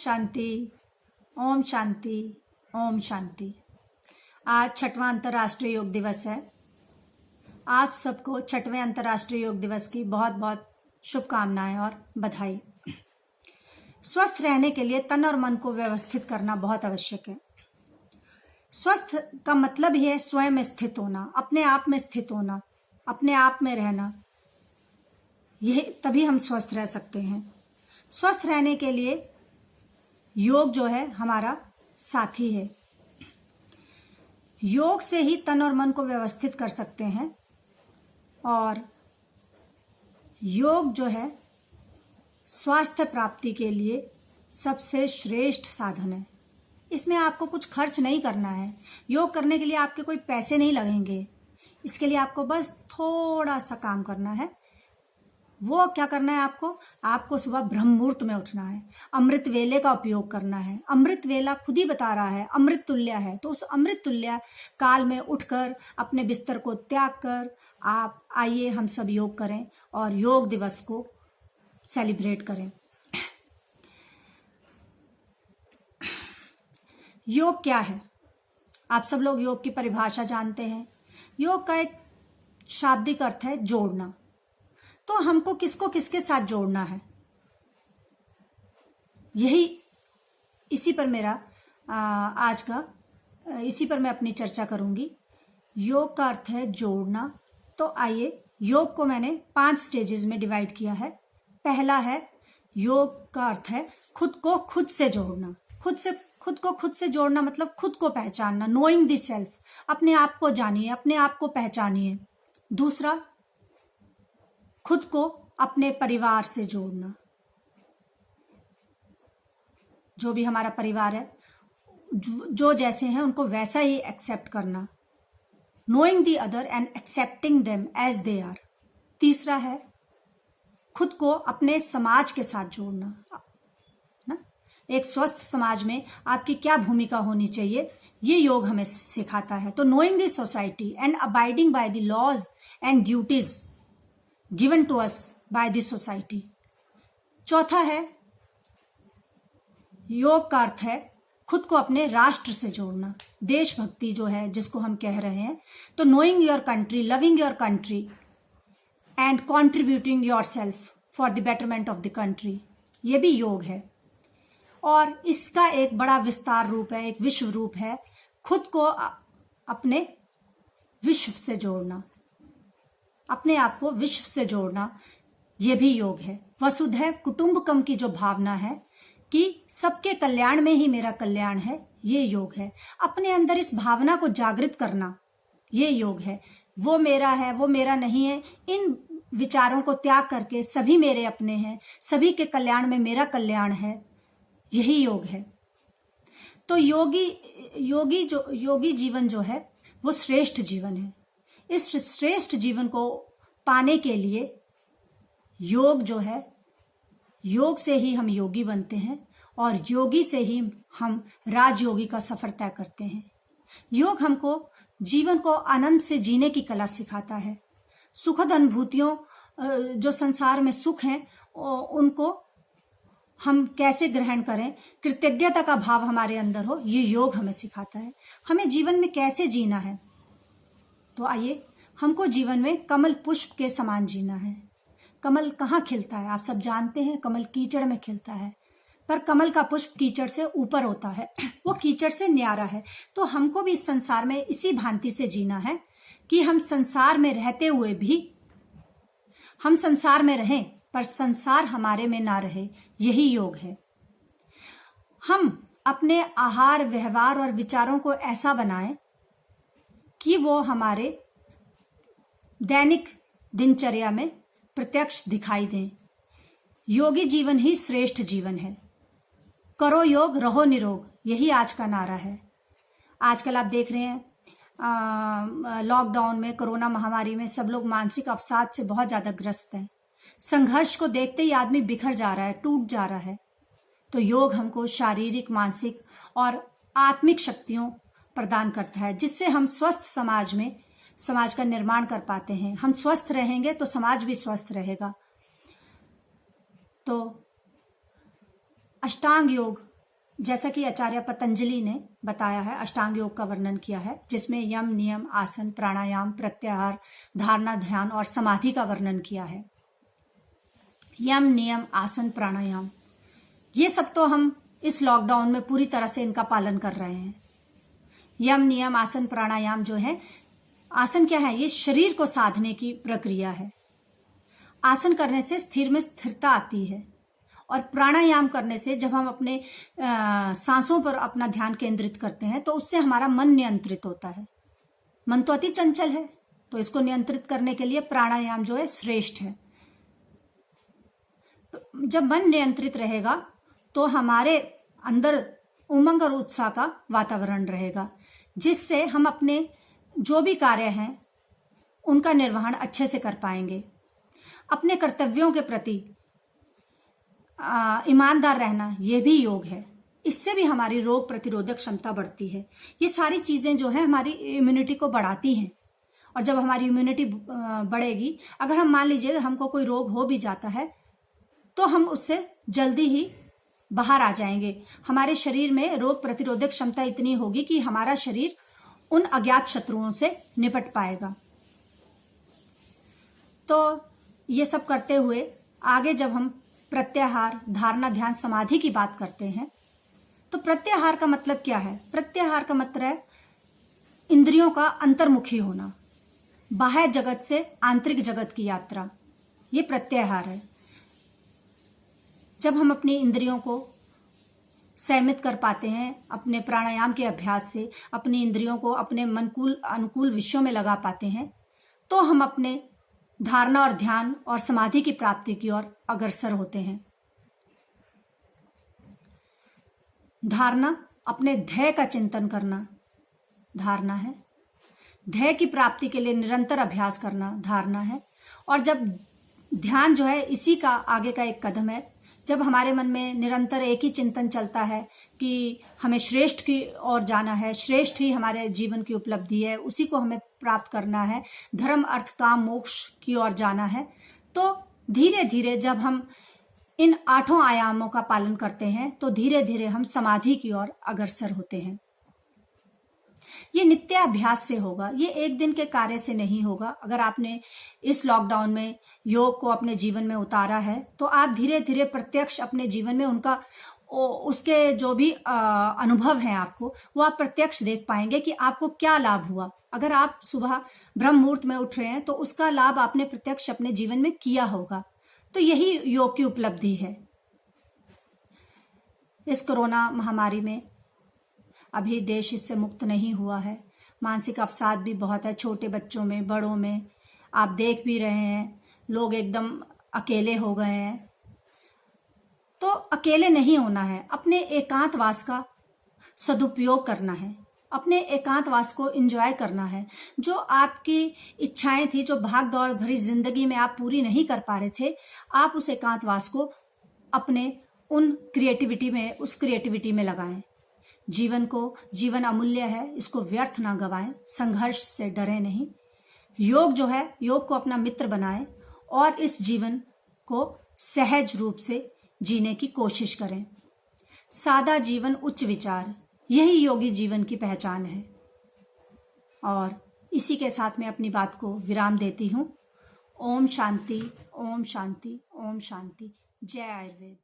शांति, ओम शांति, ओम शांति। आज 6वां अंतर्राष्ट्रीय योग दिवस है। आप सबको 6वें अंतर्राष्ट्रीय योग दिवस की बहुत बहुत शुभकामनाएं और बधाई। स्वस्थ रहने के लिए तन और मन को व्यवस्थित करना बहुत आवश्यक है। स्वस्थ का मतलब ही है स्वयं में स्थित होना, अपने आप में स्थित होना, अपने आप में रहना। यह तभी हम स्वस्थ रह सकते हैं। स्वस्थ रहने के लिए योग जो है हमारा साथी है। योग से ही तन और मन को व्यवस्थित कर सकते हैं और योग जो है स्वास्थ्य प्राप्ति के लिए सबसे श्रेष्ठ साधन है। इसमें आपको कुछ खर्च नहीं करना है। योग करने के लिए आपके कोई पैसे नहीं लगेंगे। इसके लिए आपको बस थोड़ा सा काम करना है। वो क्या करना है आपको सुबह ब्रह्म मुहूर्त में उठना है, अमृत वेले का उपयोग करना है। अमृत वेला खुद ही बता रहा है अमृत तुल्य है, तो उस अमृत तुल्य काल में उठकर अपने बिस्तर को त्याग कर आप आइए हम सब योग करें और योग दिवस को सेलिब्रेट करें। योग क्या है? आप सब लोग योग की परिभाषा जानते हैं। योग का एक शाब्दिक अर्थ है जोड़ना। तो हमको किसको किसके साथ जोड़ना है, इसी पर मैं अपनी चर्चा करूंगी। योग का अर्थ है जोड़ना। तो आइए, योग को मैंने 5 स्टेजेस में डिवाइड किया है। पहला है, योग का अर्थ है खुद को खुद से जोड़ना। खुद को खुद से जोड़ना मतलब खुद को पहचानना, नोइंग द सेल्फ। अपने आप को जानिए, अपने आप को पहचानिए। दूसरा, खुद को अपने परिवार से जोड़ना। जो भी हमारा परिवार है, जो जैसे हैं उनको वैसा ही एक्सेप्ट करना। Knowing the other and accepting them as they are. तीसरा है खुद को अपने समाज के साथ जोड़ना ना। एक स्वस्थ समाज में आपकी क्या भूमिका होनी चाहिए, ये योग हमें सिखाता है। तो knowing the society and abiding by the laws and duties given to us by the society. चौथा है, योग का अर्थ है खुद को अपने राष्ट्र से जोड़ना, देशभक्ति जो है जिसको हम कह रहे हैं। तो knowing your country, loving your country and contributing your self for the betterment of the country, ये भी योग है। और इसका एक बड़ा विस्तार रूप है, एक विश्व रूप है, खुद को अपने विश्व से जोड़ना, अपने आप को विश्व से जोड़ना, यह भी योग है। वसुधैव कुटुंबकम की जो भावना है कि सबके कल्याण में ही मेरा कल्याण है, ये योग है। अपने अंदर इस भावना को जागृत करना, ये योग है। वो मेरा है, वो मेरा नहीं है, इन विचारों को त्याग करके सभी मेरे अपने हैं, सभी के कल्याण में मेरा कल्याण है, यही योग है। तो योगी जीवन जो है वो श्रेष्ठ जीवन है। इस श्रेष्ठ जीवन को पाने के लिए योग जो है, योग से ही हम योगी बनते हैं और योगी से ही हम राजयोगी का सफर तय करते हैं। योग हमको जीवन को आनंद से जीने की कला सिखाता है। सुखद अनुभूतियों, जो संसार में सुख हैं, उनको हम कैसे ग्रहण करें, कृतज्ञता का भाव हमारे अंदर हो, ये योग हमें सिखाता है। हमें जीवन में कैसे जीना है, तो आइए, हमको जीवन में कमल पुष्प के समान जीना है। कमल कहाँ खिलता है? आप सब जानते हैं, कमल कीचड़ में खिलता है, पर कमल का पुष्प कीचड़ से ऊपर होता है, वो कीचड़ से न्यारा है। तो हमको भी इस संसार में इसी भांति से जीना है कि हम संसार में रहते हुए भी हम संसार में रहें, पर संसार हमारे में ना रहे, यही योग है। हम अपने आहार, व्यवहार और विचारों को ऐसा बनाएं कि वो हमारे दैनिक दिनचर्या में प्रत्यक्ष दिखाई दें। योगी जीवन ही श्रेष्ठ जीवन है। करो योग, रहो निरोग, यही आज का नारा है। आजकल आप देख रहे हैं लॉकडाउन में, कोरोना महामारी में सब लोग मानसिक अवसाद से बहुत ज्यादा ग्रस्त हैं। संघर्ष को देखते ही आदमी बिखर जा रहा है, टूट जा रहा है। तो योग हमको शारीरिक, मानसिक और आत्मिक शक्तियों प्रदान करता है, जिससे हम स्वस्थ समाज का निर्माण कर पाते हैं। हम स्वस्थ रहेंगे तो समाज भी स्वस्थ रहेगा। तो अष्टांग योग जैसा कि आचार्य पतंजलि ने बताया है, अष्टांग योग का वर्णन किया है, जिसमें यम, नियम, आसन, प्राणायाम, प्रत्याहार, धारणा, ध्यान और समाधि का वर्णन किया है। यम, नियम, आसन, प्राणायाम, ये सब तो हम इस लॉकडाउन में पूरी तरह से इनका पालन कर रहे हैं। यम, नियम, आसन, प्राणायाम जो है, आसन क्या है? ये शरीर को साधने की प्रक्रिया है। आसन करने से स्थिर में स्थिरता आती है, और प्राणायाम करने से जब हम अपने सांसों पर अपना ध्यान केंद्रित करते हैं तो उससे हमारा मन नियंत्रित होता है। मन तो अति चंचल है, तो इसको नियंत्रित करने के लिए प्राणायाम जो है श्रेष्ठ है। जब मन नियंत्रित रहेगा तो हमारे अंदर उमंग और उत्साह का वातावरण रहेगा, जिससे हम अपने जो भी कार्य हैं उनका निर्वहन अच्छे से कर पाएंगे। अपने कर्तव्यों के प्रति ईमानदार रहना, यह भी योग है। इससे भी हमारी रोग प्रतिरोधक क्षमता बढ़ती है। ये सारी चीजें जो है हमारी इम्यूनिटी को बढ़ाती हैं, और जब हमारी इम्यूनिटी बढ़ेगी, अगर हम मान लीजिए हमको कोई रोग हो भी जाता है तो हम उससे जल्दी ही बाहर आ जाएंगे। हमारे शरीर में रोग प्रतिरोधक क्षमता इतनी होगी कि हमारा शरीर उन अज्ञात शत्रुओं से निपट पाएगा। तो ये सब करते हुए आगे जब हम प्रत्याहार, धारणा, ध्यान, समाधि की बात करते हैं, तो प्रत्याहार का मतलब क्या है? प्रत्याहार का मतलब है इंद्रियों का अंतर्मुखी होना, बाह्य जगत से आंतरिक जगत की यात्रा। ये प्रत्याहार है। जब हम अपनी इंद्रियों को संयमित कर पाते हैं अपने प्राणायाम के अभ्यास से, अपनी इंद्रियों को अपने मनकूल अनुकूल विषयों में लगा पाते हैं, तो हम अपने धारणा और ध्यान और समाधि की प्राप्ति की ओर अग्रसर होते हैं। धारणा, अपने ध्येय का चिंतन करना धारणा है। ध्येय की प्राप्ति के लिए निरंतर अभ्यास करना धारणा है। और जब ध्यान जो है, इसी का आगे का एक कदम है। जब हमारे मन में निरंतर एक ही चिंतन चलता है कि हमें श्रेष्ठ की ओर जाना है, श्रेष्ठ ही हमारे जीवन की उपलब्धि है, उसी को हमें प्राप्त करना है, धर्म, अर्थ, काम, मोक्ष की ओर जाना है, तो धीरे धीरे जब हम इन 8 आयामों का पालन करते हैं तो धीरे धीरे हम समाधि की ओर अग्रसर होते हैं। ये नित्य अभ्यास से होगा, ये एक दिन के कार्य से नहीं होगा। अगर आपने इस लॉकडाउन में योग को अपने जीवन में उतारा है तो आप धीरे धीरे प्रत्यक्ष अपने जीवन में उसके जो भी अनुभव हैं आपको, वो आप प्रत्यक्ष देख पाएंगे कि आपको क्या लाभ हुआ। अगर आप सुबह ब्रह्म मुहूर्त में उठ रहे हैं तो उसका लाभ आपने प्रत्यक्ष अपने जीवन में किया होगा। तो यही योग की उपलब्धि है। इस कोरोना महामारी में अभी देश इससे मुक्त नहीं हुआ है। मानसिक अवसाद भी बहुत है, छोटे बच्चों में, बड़ों में। आप देख भी रहे हैं, लोग एकदम अकेले हो गए हैं। तो अकेले नहीं होना है, अपने एकांतवास का सदुपयोग करना है, अपने एकांतवास को एंजॉय करना है। जो आपकी इच्छाएं थी, जो भाग दौड़ भरी जिंदगी में आप पूरी नहीं कर पा रहे थे, आप उस एकांतवास को अपने उन क्रिएटिविटी में, उस क्रिएटिविटी में लगाएं। जीवन अमूल्य है, इसको व्यर्थ ना गवाएं, संघर्ष से डरे नहीं। योग जो है, योग को अपना मित्र बनाएं और इस जीवन को सहज रूप से जीने की कोशिश करें। सादा जीवन, उच्च विचार, यही योगी जीवन की पहचान है। और इसी के साथ मैं अपनी बात को विराम देती हूँ। ओम शांति, ओम शांति, ओम शांति। जय आयुर्वेद।